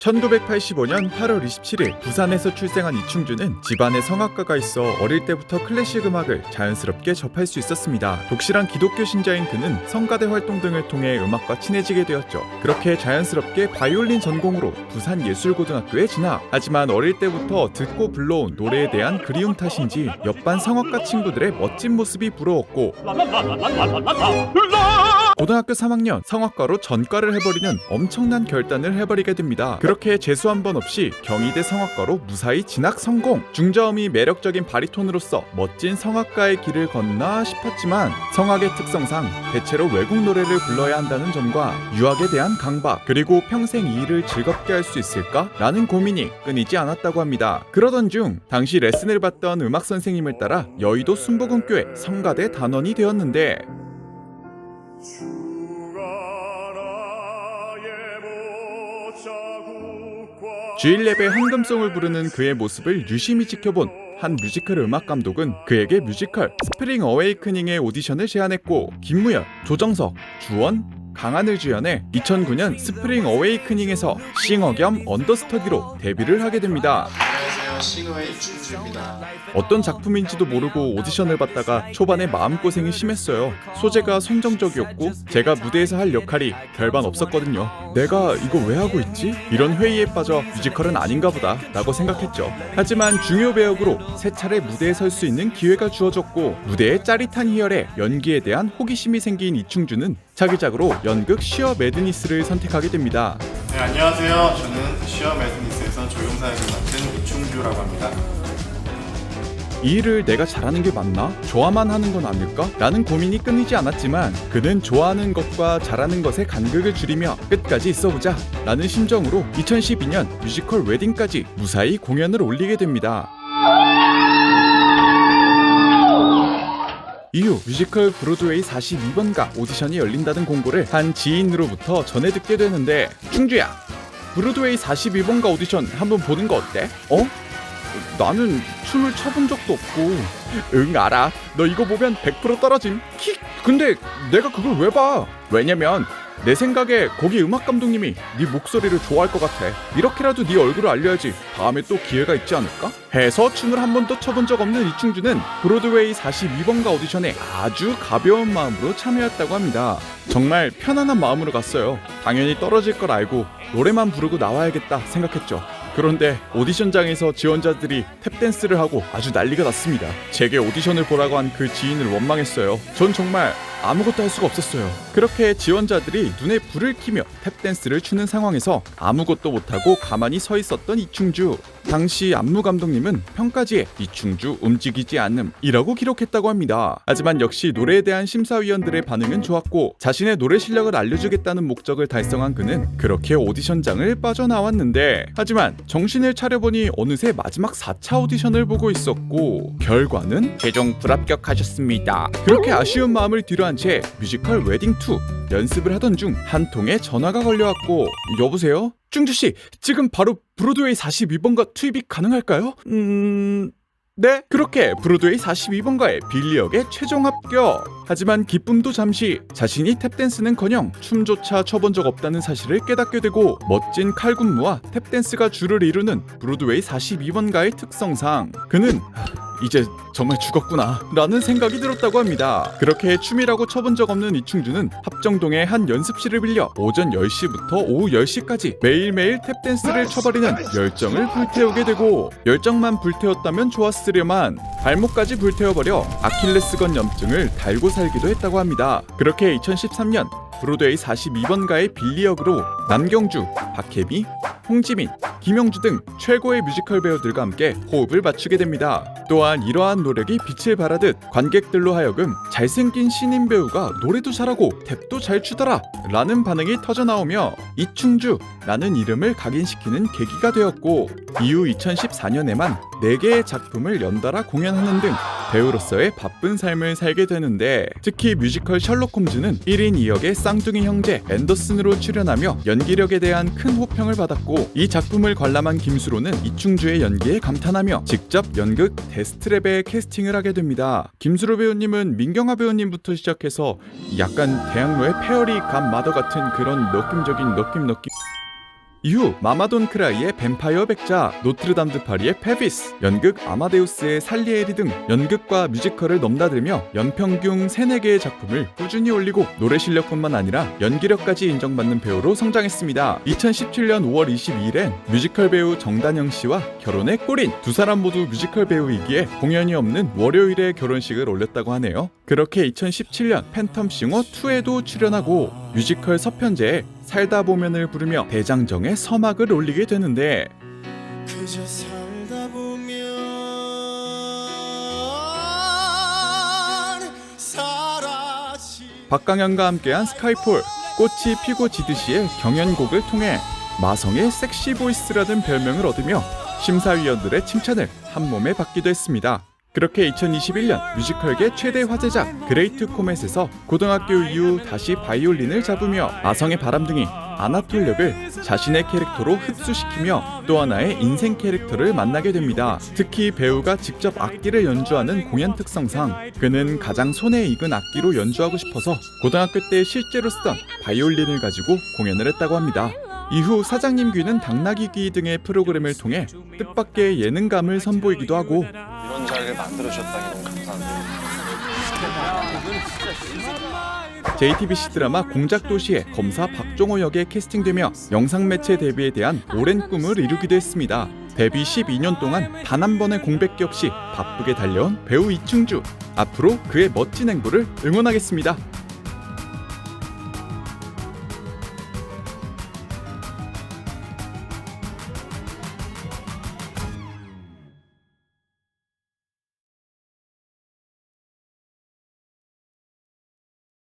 1985년 8월 27일 부산에서 출생한 이충주는 집안에 성악가가 있어 어릴 때부터 클래식 음악을 자연스럽게 접할 수 있었습니다. 독실한 기독교 신자인 그는 성가대 활동 등을 통해 음악과 친해지게 되었죠. 그렇게 자연스럽게 바이올린 전공으로 부산예술고등학교에 진학. 하지만 어릴 때부터 듣고 불러온 노래에 대한 그리움 탓인지 옆반 성악가 친구들의 멋진 모습이 부러웠고 고등학교 3학년 성악가로 전과를 해버리는 엄청난 결단을 해버리게 됩니다. 그렇게 재수 한 번 없이 경희대 성악가로 무사히 진학 성공. 중저음이 매력적인 바리톤으로서 멋진 성악가의 길을 걷나 싶었지만 성악의 특성상 대체로 외국 노래를 불러야 한다는 점과 유학에 대한 강박, 그리고 평생 이 일을 즐겁게 할 수 있을까? 라는 고민이 끊이지 않았다고 합니다. 그러던 중 당시 레슨을 받던 음악 선생님을 따라 여의도 순복음교회 성가대 단원이 되었는데 주일 예배 헌금송을 부르는 그의 모습을 유심히 지켜본 한 뮤지컬 음악 감독은 그에게 뮤지컬 스프링 어웨이크닝의 오디션을 제안했고 김무열, 조정석, 주원, 강한을 주연해 2009년 스프링 어웨이크닝에서 싱어 겸 언더스터디로 데뷔를 하게 됩니다. 싱어의 이충주입니다. 어떤 작품인지도 모르고 오디션을 받다가 초반에 마음고생이 심했어요. 소재가 선정적이었고 제가 무대에서 할 역할이 별반 없었거든요. 내가 이거 왜 하고 있지? 이런 회의에 빠져 뮤지컬은 아닌가 보다 라고 생각했죠. 하지만 중요 배역으로 세 차례 무대에 설 수 있는 기회가 주어졌고 무대의 짜릿한 희열에 연기에 대한 호기심이 생긴 이충주는 차기작으로 연극 쉬어 매드니스를 선택하게 됩니다. 네, 안녕하세요. 저는 쉬어 매드니스에서 조용사 역을 맡은 이충주라고 합니다. 이 일을 내가 잘하는 게 맞나? 좋아만 하는 건 아닐까? 라는 고민이 끊이지 않았지만 그는 좋아하는 것과 잘하는 것의 간극을 줄이며 끝까지 있어보자 라는 심정으로 2012년 뮤지컬 웨딩까지 무사히 공연을 올리게 됩니다. 이후 뮤지컬 브로드웨이 42번가 오디션이 열린다는 공고를 한 지인으로부터 전해 듣게 되는데 충주야, 브로드웨이 42번가 오디션 한번 보는 거 어때? 어? 나는 춤을 춰본 적도 없고. 응, 알아. 너 이거 보면 100% 떨어짐. 킥! 근데 내가 그걸 왜 봐? 왜냐면 내 생각에 거기 음악 감독님이 네 목소리를 좋아할 것 같아. 이렇게라도 네 얼굴을 알려야지 다음에 또 기회가 있지 않을까? 해서 춤을 한 번도 춰본 적 없는 이충주는 브로드웨이 42번가 오디션에 아주 가벼운 마음으로 참여했다고 합니다. 정말 편안한 마음으로 갔어요. 당연히 떨어질 걸 알고 노래만 부르고 나와야겠다 생각했죠. 그런데 오디션장에서 지원자들이 탭댄스를 하고 아주 난리가 났습니다. 제게 오디션을 보라고 한 그 지인을 원망했어요. 전 정말 아무것도 할 수가 없었어요. 그렇게 지원자들이 눈에 불을 켜며 탭댄스를 추는 상황에서 아무것도 못하고 가만히 서 있었던 이충주. 당시 안무 감독님은 평가지에 이충주 움직이지 않음이라고 기록했다고 합니다. 하지만 역시 노래에 대한 심사위원들의 반응은 좋았고 자신의 노래 실력을 알려주겠다는 목적을 달성한 그는 그렇게 오디션장을 빠져나왔는데, 하지만 정신을 차려보니 어느새 마지막 4차 오디션을 보고 있었고 결과는 최종 불합격하셨습니다. 그렇게 아쉬운 마음을 뒤로한 채 뮤지컬 웨딩2 연습을 하던 중 한 통의 전화가 걸려왔고, 여보세요? 충주씨, 지금 바로 브로드웨이 42번가 투입이 가능할까요? 네? 그렇게 브로드웨이 42번가의 빌리 역에 최종 합격! 하지만 기쁨도 잠시, 자신이 탭댄스는커녕 춤조차 춰본 적 없다는 사실을 깨닫게 되고 멋진 칼군무와 탭댄스가 주를 이루는 브로드웨이 42번가의 특성상 그는 이제 정말 죽었구나 라는 생각이 들었다고 합니다. 그렇게 춤이라고 쳐본 적 없는 이충주는 합정동의 한 연습실을 빌려 오전 10시부터 오후 10시까지 매일매일 탭댄스를 쳐버리는 열정을 불태우게 되고, 열정만 불태웠다면 좋았으려만 발목까지 불태워버려 아킬레스건 염증을 달고 살기도 했다고 합니다. 그렇게 2013년 브로드웨이 42번가의 빌리 역으로 남경주, 박혜미, 홍지민, 김영주 등 최고의 뮤지컬 배우들과 함께 호흡을 맞추게 됩니다. 또한 이러한 노력이 빛을 발하듯 관객들로 하여금 잘생긴 신인 배우가 노래도 잘하고 탭도 잘 추더라 라는 반응이 터져나오며 이충주 라는 이름을 각인시키는 계기가 되었고, 이후 2014년에만 4개의 작품을 연달아 공연하는 등 배우로서의 바쁜 삶을 살게 되는데, 특히 뮤지컬 셜록 홈즈는 1인 2역의 쌍둥이 형제 앤더슨으로 출연하며 연기력에 대한 큰 호평을 받았고, 이 작품을 관람한 김수로는 이충주의 연기에 감탄하며 직접 연극 데스트랩에 캐스팅을 하게 됩니다. 김수로 배우님은 민경아 배우님부터 시작해서 약간 대학로의 페어리 감 마더 같은 그런 느낌적인 느낌 이후 마마돈 크라이의 뱀파이어 백자, 노트르담 드 파리의 페비스, 연극 아마데우스의 살리에리 등 연극과 뮤지컬을 넘나들며 연평균 3-4개의 작품을 꾸준히 올리고 노래 실력뿐만 아니라 연기력까지 인정받는 배우로 성장했습니다. 2017년 5월 22일엔 뮤지컬 배우 정단영 씨와 결혼에 골인. 두 사람 모두 뮤지컬 배우이기에 공연이 없는 월요일에 결혼식을 올렸다고 하네요. 그렇게 2017년 팬텀 싱어 2에도 출연하고 뮤지컬 서편제에 살다 보면을 부르며 대장정의 서막을 올리게 되는데, 그저 살다 보면 사라지. 박강현과 함께한 스카이폴, 꽃이 피고 지듯이의 경연곡을 통해 마성의 섹시 보이스라는 별명을 얻으며 심사위원들의 칭찬을 한몸에 받기도 했습니다. 그렇게 2021년 뮤지컬계 최대 화제작 그레이트 코멧에서 고등학교 이후 다시 바이올린을 잡으며 아성의 바람 등이 아나톨 역을 자신의 캐릭터로 흡수시키며 또 하나의 인생 캐릭터를 만나게 됩니다. 특히 배우가 직접 악기를 연주하는 공연 특성상 그는 가장 손에 익은 악기로 연주하고 싶어서 고등학교 때 실제로 쓰던 바이올린을 가지고 공연을 했다고 합니다. 이후 사장님 귀는 당나귀 귀 등의 프로그램을 통해 뜻밖의 예능감을 선보이기도 하고, 이런 자리를 만들어주셨다니 너무 감사한데요. JTBC 드라마 공작도시의 검사 박종호 역에 캐스팅되며 영상매체 데뷔에 대한 오랜 꿈을 이루기도 했습니다. 데뷔 12년 동안 단 한 번의 공백기 없이 바쁘게 달려온 배우 이충주. 앞으로 그의 멋진 행보를 응원하겠습니다.